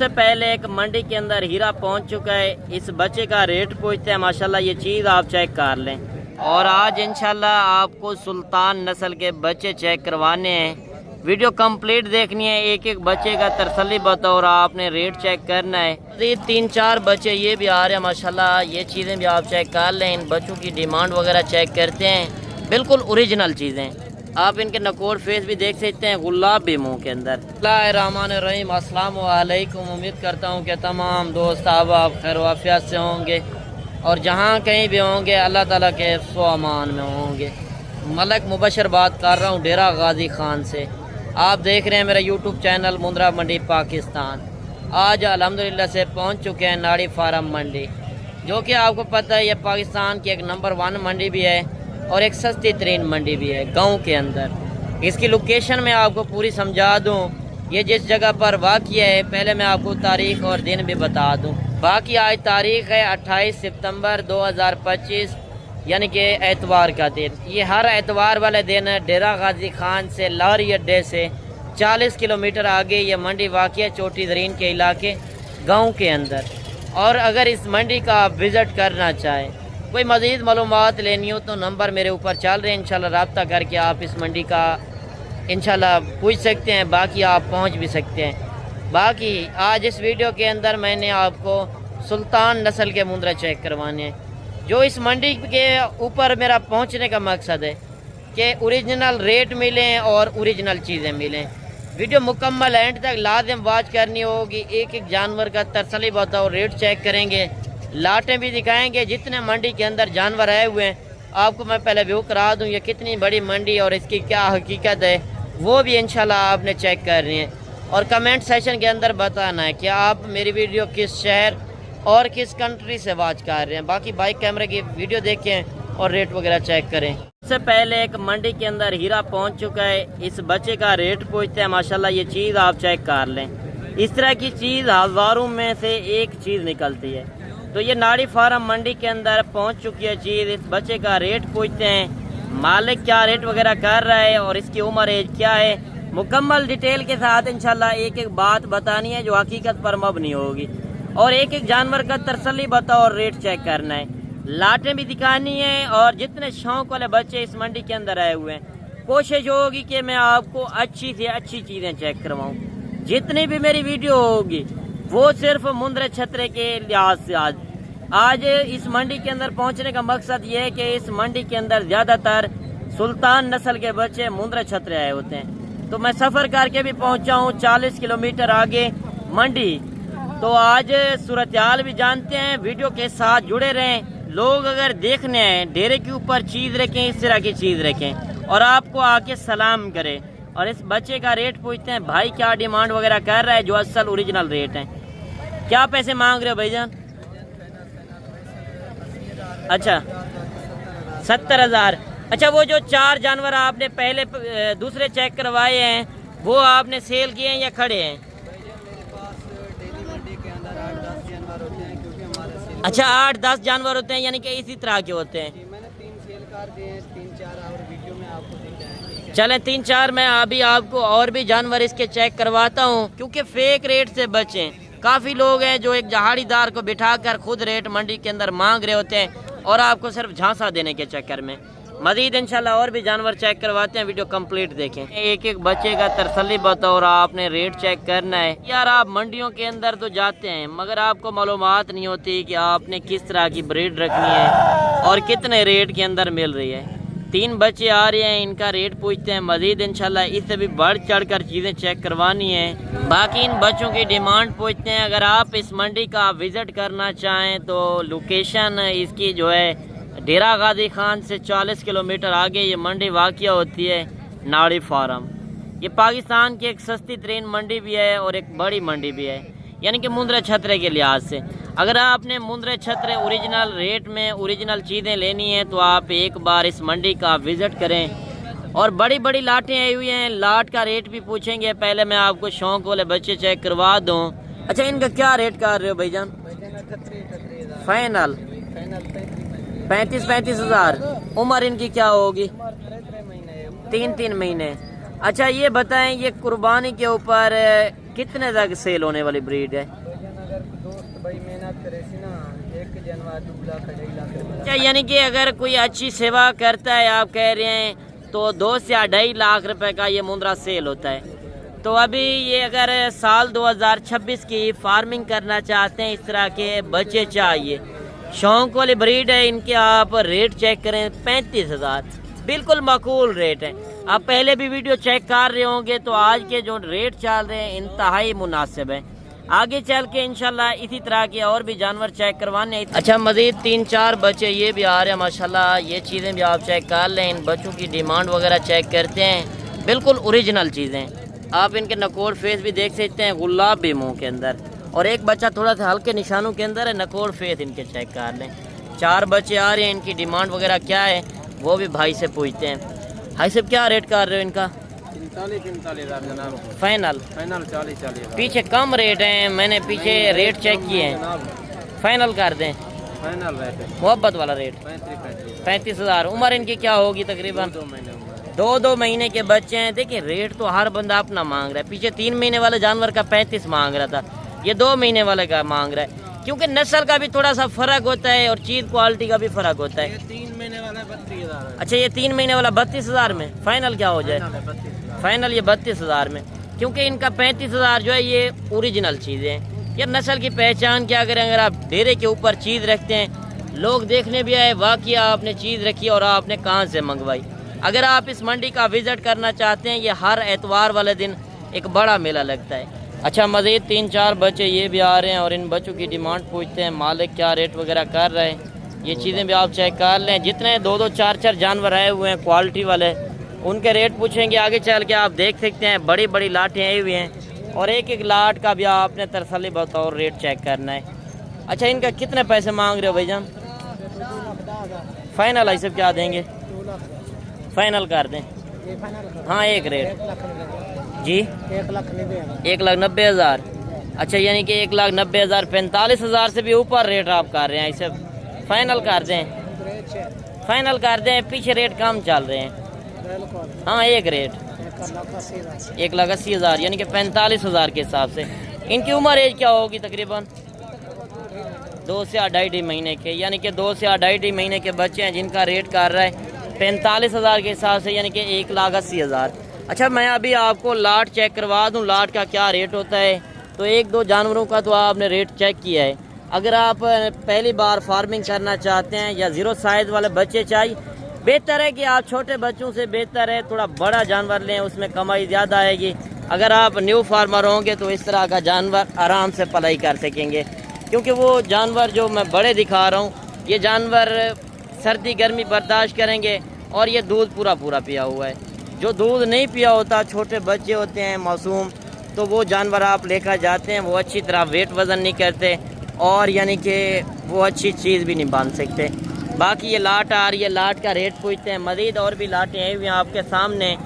सबसे पहले एक मंडी के अंदर हीरा पहुंच चुका है। इस बच्चे का रेट पूछते हैं। माशाल्लाह ये चीज़ आप चेक कर लें। और आज इंशाल्लाह आपको सुल्तान नस्ल के बच्चे चेक करवाने हैं। वीडियो कंप्लीट देखनी है, एक एक बच्चे का तसल्ली बताओ और आपने रेट चेक करना है। ये 3-4 बच्चे ये भी आ रहे हैं माशाल्लाह। ये चीज़ें भी आप चेक कर लें। इन बच्चों की डिमांड वगैरह चेक करते हैं, बिल्कुल ओरिजिनल चीज़ें। आप इनके नकोर फेस भी देख सकते हैं, गुलाब भी मुंह के अंदर। बिस्मिल्लाहिर्रहमानिर्रहीम, अस्सलाम वालेकुम। उम्मीद करता हूँ कि तमाम दोस्त आप खैर वाफियत से होंगे और जहाँ कहीं भी होंगे अल्लाह ताला के अमान में होंगे। मलक मुबशर बात कर रहा हूँ डेरा गाजी खान से। आप देख रहे हैं मेरा यूट्यूब चैनल मुंद्रा मंडी पाकिस्तान। आज अल्हम्दुलिल्लाह से पहुँच चुके हैं नाड़ी फार्म मंडी, जो कि आपको पता है ये पाकिस्तान की एक नंबर 1 मंडी भी है और एक सस्ती तरीन मंडी भी है गाँव के अंदर। इसकी लोकेशन में आपको पूरी समझा दूँ। ये जिस जगह पर वाक़िया है, पहले मैं आपको तारीख़ और दिन भी बता दूँ। बाकी आज तारीख़ है 28 सितंबर 2025, यानी कि एतवार का दिन। ये हर एतवार वाले दिन डेरा गाजी खान से लाहौरी अड्डे से 40 किलोमीटर आगे ये मंडी वाक़िया चोटी ज़रीन के इलाके गांव के अंदर। और अगर इस मंडी का आप विज़िट करना चाहें, कोई मज़ीद मालूमात लेनी हो तो नंबर मेरे ऊपर चल रहे हैं। इंशाल्लाह रब्ता करके आप इस मंडी का इंशाल्लाह पूछ सकते हैं, बाकी आप पहुँच भी सकते हैं। बाकी आज इस वीडियो के अंदर मैंने आपको सुल्तान नस्ल के मुंद्रा चेक करवाने हैं। जो इस मंडी के ऊपर मेरा पहुंचने का मकसद है कि ओरिजिनल रेट मिलें और ओरिजिनल चीज़ें मिलें। वीडियो मुकम्मल एंड तक लाजिम वाच करनी होगी। एक एक जानवर का तसल्ली बताओ, रेट चेक करेंगे, लाटें भी दिखाएंगे। जितने मंडी के अंदर जानवर आए हुए हैं आपको मैं पहले व्यू करा दूँ, ये कितनी बड़ी मंडी और इसकी क्या हकीकत है वो भी इंशाल्लाह आपने चेक करनी है। और कमेंट सेशन के अंदर बताना है कि आप मेरी वीडियो किस शहर और किस कंट्री से वाच कर रहे हैं। बाकी बाइक कैमरे की वीडियो देखें और रेट वगैरह चेक करें। सबसे पहले एक मंडी के अंदर हीरा पहुंच चुका है। इस बच्चे का रेट पूछते हैं। माशाल्लाह ये चीज़ आप चेक कर लें। इस तरह की चीज़ हज़ारों में से एक चीज़ निकलती है। तो ये नाड़ी फार्म मंडी के अंदर पहुँच चुकी है चीज़। इस बच्चे का रेट पूछते हैं, मालिक क्या रेट वगैरह कर रहा है और इसकी उम्र एज क्या है। मुकम्मल डिटेल के साथ इंशाल्लाह एक एक बात बतानी है जो हकीकत पर मबनी होगी। और एक एक जानवर का तसल्ली बताओ और रेट चेक करना है, लाटें भी दिखानी है। और जितने शौक वाले बच्चे इस मंडी के अंदर आए हुए हैं, कोशिश होगी कि मैं आपको अच्छी से अच्छी चीज़ें चेक करवाऊँ। जितनी भी मेरी वीडियो होगी वो सिर्फ मुंद्रा छतरे के लिहाज से आज इस मंडी के अंदर पहुंचने का मकसद ये है कि इस मंडी के अंदर ज़्यादातर सुल्तान नस्ल के बच्चे मुंद्रा छतरे आए होते हैं। तो मैं सफ़र करके भी पहुंचा हूँ 40 किलोमीटर आगे मंडी। तो आज सूरत हाल भी जानते हैं, वीडियो के साथ जुड़े रहें। लोग अगर देखने हैं डेरे के ऊपर चीज़ रखें, इस तरह की चीज़ रखें और आपको आके सलाम करें। और इस बच्चे का रेट पूछते हैं, भाई क्या डिमांड वगैरह कर रहा है, जो असल ओरिजिनल रेट है। क्या पैसे मांग रहे हो भाईजान? अच्छा 70,000। अच्छा वो जो 4 जानवर आपने पहले दूसरे चेक करवाए हैं वो आपने सेल किए हैं या खड़े हैं? अच्छा 8-10 जानवर होते हैं, यानी कि इसी तरह के होते हैं। मैंने 3 सेल कर दिए हैं, 3-4 और वीडियो में आपको दिखाएंगे। चलें 3-4 मैं अभी आपको और भी जानवर इसके चेक करवाता हूँ, क्योंकि फेक रेट से बचें। काफ़ी लोग हैं जो एक जहाड़ीदार को बिठाकर खुद रेट मंडी के अंदर मांग रहे होते हैं और आपको सिर्फ झांसा देने के चक्कर में। मजीद इंशाल्लाह और भी जानवर चेक करवाते हैं, वीडियो कंप्लीट देखें। एक एक बच्चे का तसल्ली बताओ और आपने रेट चेक करना है। यार आप मंडियों के अंदर तो जाते हैं मगर आपको मालूमात नहीं होती कि आपने किस तरह की ब्रीड रखनी है और कितने रेट के अंदर मिल रही है। 3 बच्चे आ रहे हैं, इनका रेट पूछते हैं। मजीद इंशाल्लाह इससे भी बढ़ चढ़ कर चीज़ें चेक करवानी है। बाकी इन बच्चों की डिमांड पूछते हैं। अगर आप इस मंडी का विज़िट करना चाहें तो लोकेशन इसकी जो है डेरा गाजी खान से 40 किलोमीटर आगे ये मंडी वाक़िया होती है नाड़ी फार्म। ये पाकिस्तान की एक सस्ती तरीन मंडी भी है और एक बड़ी मंडी भी है, यानी कि मुंद्रा छतरे के लिहाज से। अगर आपने मुंद्रा छतरे ओरिजिनल रेट में ओरिजिनल चीज़ें लेनी है तो आप एक बार इस मंडी का विज़िट करें। और बड़ी बड़ी लाटें आई हुई हैं, लाट का रेट भी पूछेंगे। पहले मैं आपको शौक वाले बच्चे चेक करवा दूँ। अच्छा इनका क्या रेट कर रहे हो भाईजान? फाइनल 35 हज़ार। उम्र इनकी क्या होगी? 3 महीने। अच्छा ये बताएं, ये कुर्बानी के ऊपर कितने तक सेल होने वाली ब्रीड है? भाईजान अगर दोस्त भाई मेहनत करे सी ना 1 जानवर 2 लाख 2.5 लाख रुपए अच्छा, यानी कि अगर कोई अच्छी सेवा करता है, आप कह रहे हैं, तो 2 से 2.5 लाख रुपए का ये मुंद्रा सेल होता है। तो अभी ये अगर साल 2026 की फार्मिंग करना चाहते हैं, इस तरह के बच्चे चाहिए, शौक वाली ब्रीड है, इनके आप रेट चेक करें 35,000, बिल्कुल माकूल रेट है। आप पहले भी वीडियो चेक कर रहे होंगे, तो आज के जो रेट चल रहे हैं इंतहाई मुनासिब है। आगे चल के इंशाल्लाह इसी तरह के और भी जानवर चेक करवाने। अच्छा, मजीद 3-4 बच्चे ये भी आ रहे हैं माशाल्लाह, ये चीज़ें भी आप चेक कर लें। इन बच्चों की डिमांड वगैरह चेक करते हैं, बिल्कुल ओरिजिनल चीज़ें। आप इनके नकोर फेस भी देख सकते हैं, गुलाब भी मुंह के अंदर, और एक बच्चा थोड़ा सा हल्के निशानों के अंदर है, नकोर फेस इनके चेक कर लें। 4 बच्चे आ रहे हैं, इनकी डिमांड वगैरह क्या है वो भी भाई से पूछते हैं। भाई साहब क्या रेट कर रहे हो इनका? 45,000 जनाब। फाइनल 40 पीछे कम रेट है, मैंने पीछे रेट चेक किए हैं। फाइनल कर दें, फाइनल रेट मोहब्बत वाला रेट 35,000। उम्र इनकी क्या होगी? तकरीबन 2 महीने के बच्चे हैं। देखिए रेट तो हर बंदा अपना मांग रहा है। पीछे 3 महीने वाले जानवर का 35 मांग रहा था, ये 2 महीने वाले का मांग रहा है, क्योंकि नस्ल का भी थोड़ा सा फर्क होता है और चीज क्वालिटी का भी फर्क होता है। 3 महीने वाला 32,000। अच्छा, ये 3 महीने वाला 32,000 में फाइनल क्या हो जाए? फाइनल ये 32,000 में, क्योंकि इनका 35,000 जो है ये ओरिजिनल चीज़ें हैं। यार नस्ल की पहचान क्या करें, अगर आप डेरे के ऊपर चीज़ रखते हैं, लोग देखने भी आए वाकई आपने चीज़ रखी और आपने कहाँ से मंगवाई। अगर आप इस मंडी का विज़िट करना चाहते हैं, ये हर एतवार वाले दिन एक बड़ा मेला लगता है। अच्छा, मज़ीद 3-4 बच्चे ये भी आ रहे हैं और इन बच्चों की डिमांड पूछते हैं, मालिक क्या रेट वगैरह कर रहे हैं, ये चीज़ें भी आप चेक कर लें। जितने 2-2, 4-4 जानवर आए हुए हैं क्वालिटी वाले, उनके रेट पूछेंगे। आगे चल के आप देख सकते हैं बड़ी बड़ी लाटें आई हुई हैं, और एक एक लाट का भी आपने तसल्ली बतौर रेट चेक करना है। अच्छा, इनका कितने पैसे मांग रहे हो भाईजान? फाइनल है सब क्या देंगे? फाइनल कर दें। हाँ, एक रेट जी 1,90,000। अच्छा, यानी कि 1,90,000, 45,000 से भी ऊपर रेट आप कर रहे हैं। इसे फाइनल कर दें, फाइनल कर दें, पीछे रेट कम चल रहे हैं। हाँ, एक रेट 1,80,000, यानी कि 45,000 के हिसाब से। इनकी उम्र एज क्या होगी? तकरीबन 2 से 2.5 महीने के, यानी कि 2 से 2.5 महीने के बच्चे हैं, जिनका रेट कर रहा है 45,000 के हिसाब से, यानी कि 1,80,000। अच्छा, मैं अभी आपको लाट चेक करवा दूं, लाट का क्या रेट होता है। तो 1-2 जानवरों का तो आपने रेट चेक किया है। अगर आप पहली बार फार्मिंग करना चाहते हैं या 0 साइज वाले बच्चे चाहिए, बेहतर है कि आप छोटे बच्चों से बेहतर है थोड़ा बड़ा जानवर लें, उसमें कमाई ज़्यादा आएगी। अगर आप न्यू फार्मर होंगे तो इस तरह का जानवर आराम से पलाई कर सकेंगे, क्योंकि वो जानवर जो मैं बड़े दिखा रहा हूँ, ये जानवर सर्दी गर्मी बर्दाश्त करेंगे और ये दूध पूरा पिया हुआ है। जो दूध नहीं पिया होता, छोटे बच्चे होते हैं मासूम, तो वो जानवर आप लेकर जाते हैं, वो अच्छी तरह वेट वज़न नहीं करते और यानी कि वो अच्छी चीज़ भी नहीं बांध सकते। बाकी ये लाट आ रही है, लाट का रेट पूछते हैं। मज़ीद और भी लाटें आई हुई हैं आपके सामने।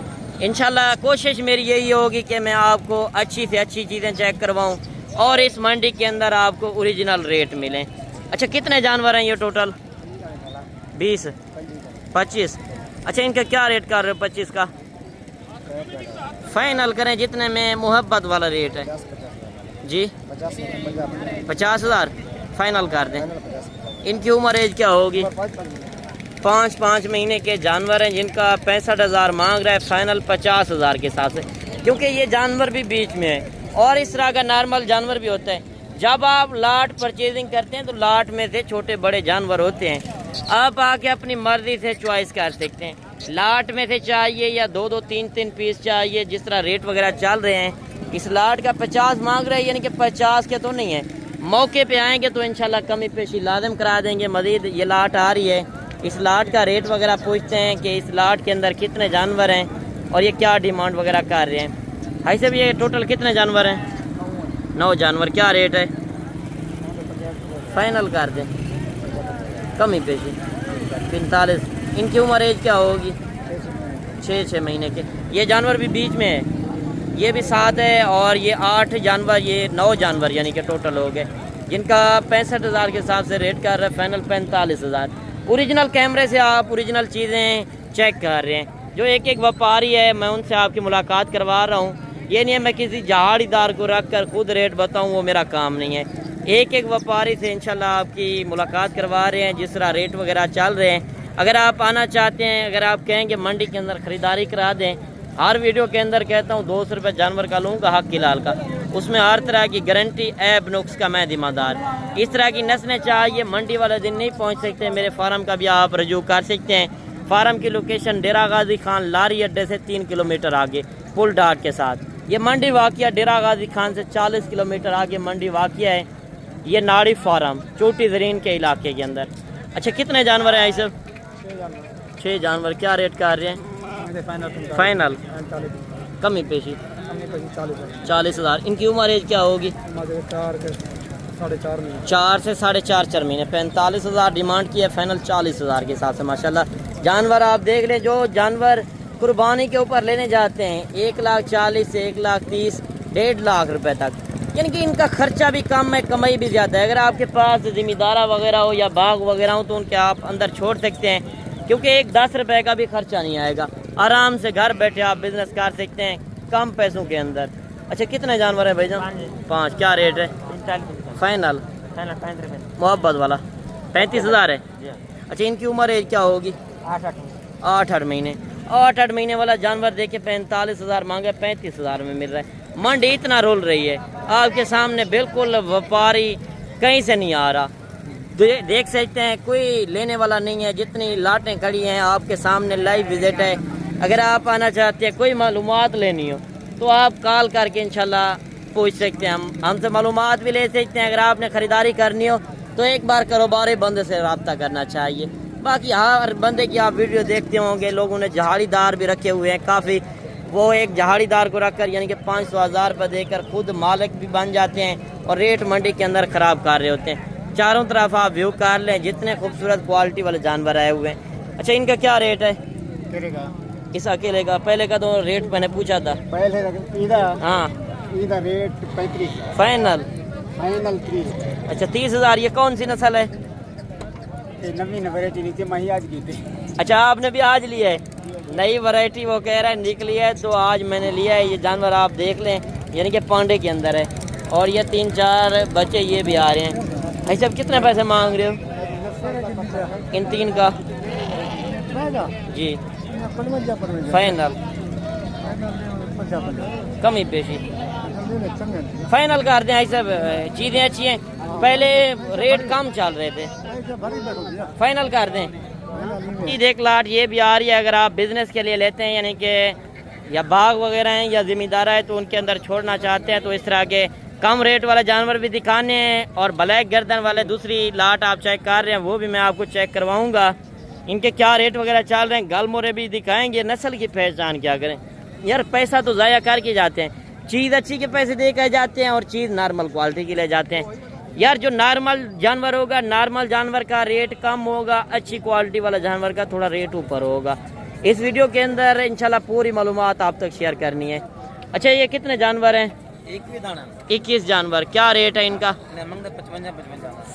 इंशाल्लाह कोशिश मेरी यही होगी कि मैं आपको अच्छी से अच्छी चीज़ें चेक करवाऊँ और इस मंडी के अंदर आपको ओरिजिनल रेट मिलें। अच्छा, कितने जानवर हैं ये टोटल? 20, 25। अच्छा, इनका क्या रेट कर रहे हो? 25 का फाइनल करें, जितने में मोहब्बत वाला रेट है जी 50,000 फाइनल कर दें। इनकी उम्र एज क्या होगी? 5 महीने के जानवर हैं, जिनका 65,000 मांग रहा है, फाइनल 50,000 के हिसाब से, क्योंकि ये जानवर भी बीच में है और इस तरह का नॉर्मल जानवर भी होता है। जब आप लाट परचेजिंग करते हैं तो लाट में से छोटे बड़े जानवर होते हैं, आप आके अपनी मर्जी से चॉइस कर सकते हैं। लाट में से चाहिए या 2-2, 3-3 पीस चाहिए, जिस तरह रेट वगैरह चल रहे हैं। इस लाट का 50 मांग रहे हैं, यानी कि 50 के तो नहीं है। मौके पे आएंगे तो इंशाल्लाह कमी पेशी लाजम करा देंगे। मज़ीद ये लाट आ रही है, इस लाट का रेट वगैरह पूछते हैं कि इस लाट के अंदर कितने जानवर हैं और ये क्या डिमांड वगैरह कर रहे हैं। भाई साहब, ये टोटल कितने जानवर हैं? 9 जानवर। क्या रेट है? फाइनल कर दें, कमी पेशी 45। इनकी उम्र एज क्या होगी? 6 महीने के। ये जानवर भी बीच में है, ये भी 7 है और ये 8 जानवर, ये 9 जानवर यानी कि टोटल हो गए, जिनका 65,000 के हिसाब से रेट कर रहे हैं, फाइनल 45,000। ओरिजिनल कैमरे से आप ओरिजिनल चीज़ें चेक कर रहे हैं। जो एक व्यापारी है, मैं उनसे आपकी मुलाकात करवा रहा हूँ। ये नहीं है मैं किसी जहाड़ीदार को रख कर खुद रेट बताऊं, वो मेरा काम नहीं है। एक एक व्यापारी से इंशाल्लाह आपकी मुलाकात करवा रहे हैं, जिस तरह रेट वगैरह चल रहे हैं। अगर आप आना चाहते हैं, अगर आप कहेंगे मंडी के अंदर ख़रीदारी करा दें, हर वीडियो के अंदर कहता हूँ 200 रुपये जानवर का लूँगा हक की लाल का, उसमें हर तरह की गारंटी ऐब नुक्स का मैं जिम्मेदार। इस तरह की नस्लें चाहिए, मंडी वाले दिन नहीं पहुँच सकते, मेरे फार्म का भी आप रजू कर सकते हैं। फार्म की लोकेशन डेरा गाजी खान लारी अड्डे से 3 किलोमीटर आगे पुल डाट के साथ। ये मंडी वाक़िया डेरा गाजी खान से 40 किलोमीटर आगे मंडी वाक़िया है। ये नाड़ी फार्म चोटी ज़रीन के इलाके के अंदर। अच्छा कितने जानवर हैं इस 6 जानवर, क्या रेट कर रहे हैं फाइनल? कमी पेशी 40,000। इनकी उम्र एज क्या होगी? 4 से 4.5 महीने। 45,000 डिमांड की है, फाइनल 40,000 के हिसाब से माशाल्लाह। जानवर आप देख लें, जो जानवर कुर्बानी के ऊपर लेने जाते हैं 1,40,000 से 1,30,000 1.5 लाख रुपए तक, यानी कि इनका खर्चा भी कम है, कमाई भी ज़्यादा है। अगर आपके पास ज़मींदारा वगैरह हो या बाग वगैरह हो तो उनके आप अंदर छोड़ सकते हैं, क्योंकि एक 10 रुपए का भी खर्चा नहीं आएगा। आराम से घर बैठे आप बिजनेस कर सकते हैं कम पैसों के अंदर। अच्छा कितने जानवर है भाईजान? 5। क्या रेट है फाइनल? मोहब्बत वाला 35,000 है। अच्छा इनकी उम्र एज क्या होगी? 8 महीने। 8 महीने वाला जानवर देखे 45,000 मांगे, 35,000 में मिल रहा है। मंडी इतना रोल रही है आपके सामने, बिल्कुल व्यापारी कहीं से नहीं आ रहा, देख सकते हैं कोई लेने वाला नहीं है। जितनी लाटें खड़ी हैं आपके सामने, लाइव विजिट है। अगर आप आना चाहते हैं, कोई मालूमात लेनी हो तो आप कॉल करके इंशाल्लाह पूछ सकते हैं, हमसे मालूमात भी ले सकते हैं। अगर आपने ख़रीदारी करनी हो तो एक बार कारोबारी बंदे से रब्ता करना चाहिए। बाकी हर बंदे की आप वीडियो देखते होंगे, लोगों ने जहाड़ीदार भी रखे हुए हैं काफ़ी। वो एक जहाड़ीदार को रखकर यानी कि 500,000 रुपये देकर खुद मालिक भी बन जाते हैं और रेट मंडी के अंदर ख़राब कर रहे होते हैं। चारों तरफ आप व्यू कर लें, जितने खूबसूरत क्वालिटी वाले जानवर आए हुए हैं। अच्छा इनका क्या रेट है? इस अकेले का? पहले का तो रेट मैंने पूछा था पहले। हाँ रेट 35 फाइनल 30। अच्छा 30,000। ये कौन सी नस्ल है? नवी वैरायटी नीचे मही आज की थी। अच्छा आपने भी आज लिया है? नई वैरायटी वो कह रहा है निकली है, तो आज मैंने लिया है। ये जानवर आप देख लें, यानी कि पांडे के अंदर है। और ये 3-4 बच्चे ये भी आ रहे हैं। भाई साहब कितने पैसे मांग रहे हो इन 3 का? जी फाइनल कमी पेशी फाइनल कर दें। ऐसा चीज़ें अच्छी हैं, पहले रेट कम चल रहे थे, फाइनल कर दें। ये देख लाट ये भी आ रही है। अगर आप बिजनेस के लिए लेते हैं, यानी कि या बाग वगैरह हैं या ज़मींदारा है, तो उनके अंदर छोड़ना चाहते हैं, तो इस तरह के कम रेट वाले जानवर भी दिखाने हैं। और ब्लैक गर्दन वाले दूसरी लाट आप चेक कर रहे हैं, वो भी मैं आपको चेक करवाऊँगा। इनके क्या रेट वगैरह चल रहे हैं, गल मोरे भी दिखाएंगे। नस्ल की पहचान क्या करें यार, पैसा तो ज़ाया करके जाते हैं। चीज़ अच्छी के पैसे दे कर जाते हैं और चीज़ नॉर्मल क्वालिटी की ले जाते हैं। यार जो नॉर्मल जानवर होगा, नॉर्मल जानवर का रेट कम होगा, अच्छी क्वालिटी वाला जानवर का थोड़ा रेट ऊपर होगा। इस वीडियो के अंदर इंशाल्लाह पूरी मालूमात आप तक शेयर करनी है। अच्छा ये कितने जानवर हैं? 21 जानवर। क्या रेट है इनका? 55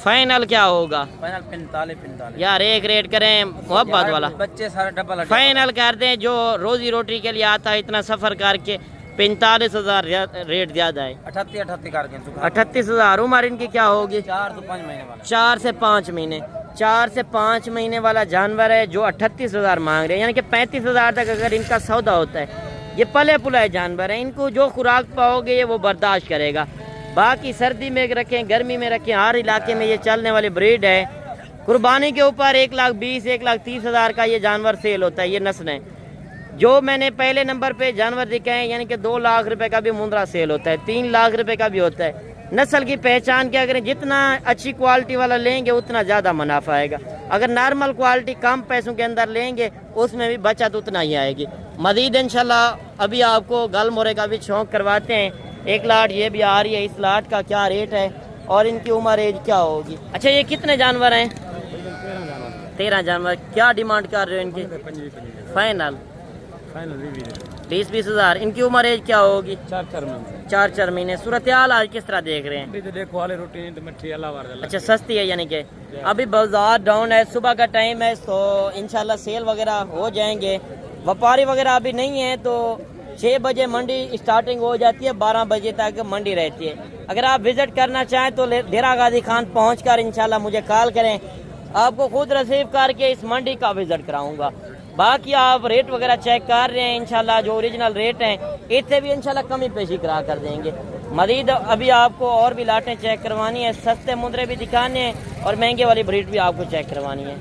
फाइनल क्या होगा? फाइनल 45 यार एक रेट करें मोहब्बत वाला, बच्चे सारे डबल फाइनल कर दें। जो रोजी रोटी के लिए आता है इतना सफर करके, 45,000 रेट ज्यादा है। 38,000। उम्र इनकी क्या होगी? 4 से 5 महीने वाला। 4 से 5 महीने। 4 से 5 महीने वाला जानवर है जो 38,000 मांग रहे हैं, यानी कि 35,000 तक अगर इनका सौदा होता है। ये पले पुलाए जानवर हैं, इनको जो खुराक पाओगे ये वो बर्दाश्त करेगा। बाकी सर्दी में रखें, गर्मी में रखें, हर इलाके में ये चलने वाली ब्रीड है। कुर्बानी के ऊपर 1,20,000 1,30,000 का ये जानवर सेल होता है। ये नस्लें जो मैंने पहले नंबर पे जानवर दिखाए, यानी कि 2 लाख रुपए का भी मुंद्रा सेल होता है, 3 लाख रुपए का भी होता है। नस्ल की पहचान क्या करें, जितना अच्छी क्वालिटी वाला लेंगे उतना ज़्यादा मुनाफा आएगा। अगर नॉर्मल क्वालिटी कम पैसों के अंदर लेंगे उसमें भी बचत उतना ही आएगी। मज़ीद इंशाल्लाह अभी आपको गल मोरे का भी शौक करवाते हैं। एक लाट ये भी आ रही है, इस लाट का क्या रेट है और इनकी उम्र एज क्या होगी? अच्छा ये कितने जानवर हैं? 13 जानवर। क्या डिमांड कर रहे हो इनकी? फाइनल 20,000। इनकी उम्र एज क्या होगी? 4 महीने। सूरत हाल आज किस तरह देख रहे हैं? अभी तो देखो वाले रोटी तो मिट्टी अल्लाह। अच्छा सस्ती है, यानी कि अभी बाजार डाउन है, सुबह का टाइम है, तो इंशाल्लाह सेल वगैरह हो जाएंगे। व्यापारी वगैरह अभी नहीं है, तो 6 बजे मंडी स्टार्टिंग हो जाती है, 12 बजे तक मंडी रहती है। अगर आप विजिट करना चाहें तो डेरा गाजी खान पहुंचकर इंशाल्लाह मुझे कॉल करें, आपको खुद रिसीव करके इस मंडी का विजिट कराऊंगा। बाकी आप रेट वगैरह चेक कर रहे हैं, इंशाल्लाह जो ओरिजिनल रेट हैं इससे भी इंशाल्लाह कमी पेशी करा कर देंगे। मजीद अभी आपको और भी लाटें चेक करवानी है, सस्ते मुंदरे भी दिखाने हैं और महंगे वाली ब्रीड भी आपको चेक करवानी है।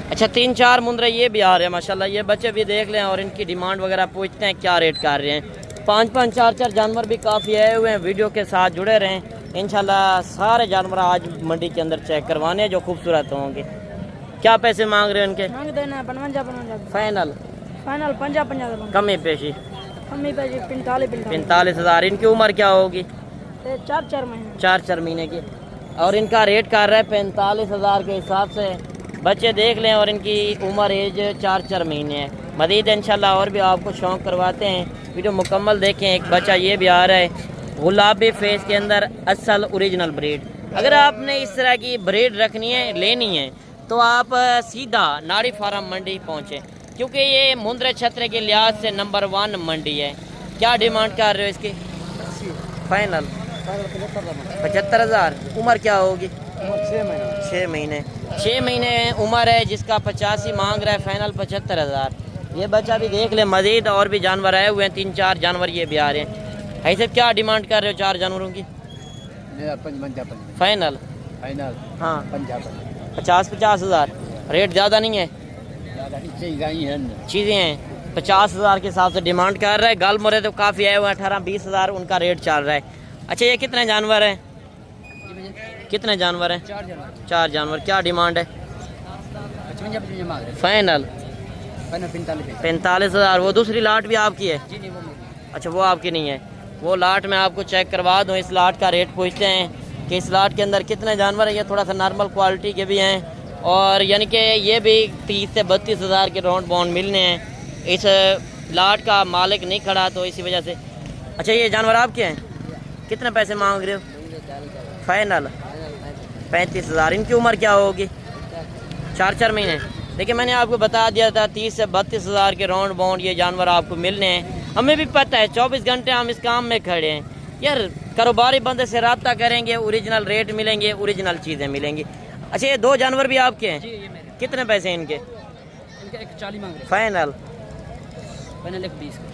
अच्छा 3-4 मुंदरे ये भी आ रहे हैं माशाल्लाह, ये बच्चे भी देख लें और इनकी डिमांड वगैरह पूछते हैं क्या रेट कर रहे हैं। 5-5, 4-4 जानवर भी काफ़ी आए हुए हैं, वीडियो के साथ जुड़े रहें। इंशाल्लाह सारे जानवर आज मंडी के अंदर चेक करवाने हैं जो खूबसूरत होंगे। क्या पैसे मांग रहे हैं इनके? फाइनल 50 कमी पेशी 45 हज़ार। इनकी उम्र क्या होगी? 4 महीने 4 महीने की, और इनका रेट कर रहा है 45 हज़ार के हिसाब से। बच्चे देख लें और इनकी उम्र एज 4 महीने है। मज़ीद इंशाल्लाह और भी आपको शौक़ करवाते हैं, वीडियो मुकम्मल देखें। एक बच्चा ये भी आ रहा है गुलाबी फेस के अंदर, असल ओरिजिनल ब्रीड। अगर आपने इस तरह की ब्रीड रखनी है, लेनी है, तो आप सीधा नाड़ी फार्म मंडी पहुँचें, क्योंकि ये मुंद्रे छतरे के लिहाज से नंबर 1 मंडी है। क्या डिमांड कर रहे हो इसकी? फाइनल 75 हज़ार। उम्र क्या होगी? 6 महीने 6 महीने उम्र है, जिसका 85 मांग रहा है, फाइनल 75 हज़ार। ये बच्चा भी देख ले। मजीद और भी जानवर आए हुए हैं, 3-4 जानवर ये भी आ रहे हैं। ऐसे क्या डिमांड कर रहे हो 4 जानवरों की? फाइनल हाँ 50 हज़ार। रेट ज़्यादा नहीं है, चीज़ें हैं। 50 हज़ार के हिसाब से डिमांड कर रहा है। गाल मोरे तो काफ़ी आए हुए हैं, 18-20 हज़ार उनका रेट चल रहा है। अच्छा ये कितने जानवर हैं? कितने जानवर हैं? 4 जानवर। क्या डिमांड है? फाइनल 45 हज़ार। वो दूसरी लाट भी आपकी है? अच्छा वो आपकी नहीं है, वो लाट मैं आपको चेक करवा दूँ। इस लाट का रेट पूछते हैं कि इस लाट के अंदर कितने जानवर हैं। ये थोड़ा सा नॉर्मल क्वालिटी के भी हैं, और यानी कि ये भी 30 से 32 हज़ार के राउंड बाउंड मिलने हैं। इस लाट का मालिक नहीं खड़ा तो इसी वजह से। अच्छा ये जानवर आपके हैं? कितने पैसे मांग रहे हो? फाइनल 35 हज़ार। इनकी उम्र क्या होगी? 4 महीने। देखिए मैंने आपको बता दिया था 30 से 32 हज़ार के राउंड बाउंड ये जानवर आपको मिलने हैं। हमें भी पता है 24 घंटे हम इस काम में खड़े हैं यार। कारोबारी बंदे से रब्ता करेंगे, ओरिजिनल रेट मिलेंगे, ओरिजिनल चीज़ें मिलेंगी। अच्छा ये 2 जानवर भी आपके हैं? जी ये मेरे। कितने पैसे इनके? इनके 140 मांग रहे। फाइनल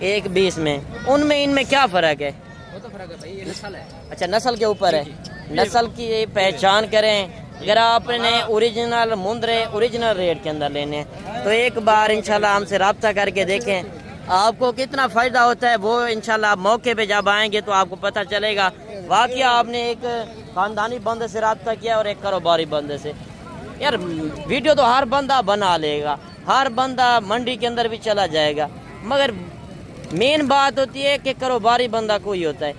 120 में। उनमें इनमें क्या फ़र्क है? वो तो फर्क है भाई, ये नस्ल है। अच्छा नस्ल के ऊपर है। नस्ल की पहचान करें। अगर आपने ओरिजिनल मुंदरे ओरिजिनल रेट के अंदर लेने हैं तो एक बार इंशाल्लाह हमसे रब्ता करके देखें, आपको कितना फ़ायदा होता है वो इंशाल्लाह मौके पे जब आएंगे तो आपको पता चलेगा। वाकई आपने एक ख़ानदानी बंदे से रब्ता किया और एक कारोबारी बंदे से। यार वीडियो तो हर बंदा बना लेगा, हर बंदा मंडी के अंदर भी चला जाएगा, मगर मेन बात होती है कि कारोबारी बंदा कोई होता है।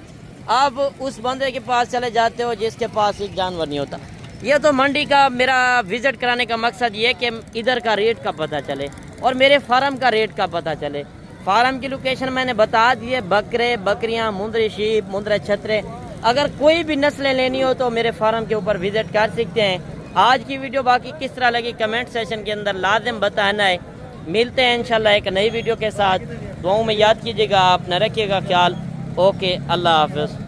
आप उस बंदे के पास चले जाते हो जिसके पास एक जानवर नहीं होता। ये तो मंडी का मेरा विज़िट कराने का मकसद ये कि इधर का रेट का पता चले और मेरे फार्म का रेट का पता चले। फार्म की लोकेशन मैंने बता दी है, बकरे, बकरियां, मुंदरी शीप, मुंदरे छतरे। अगर कोई भी नस्लें लेनी हो तो मेरे फार्म के ऊपर विज़िट कर सकते हैं। आज की वीडियो बाकी किस तरह लगी कमेंट सेशन के अंदर लाजिम बताना है। मिलते हैं इंशाल्लाह एक नई वीडियो के साथ। दुआओं में याद कीजिएगा, अपना रखिएगा ख्याल। ओके, अल्लाह हाफ़िज़।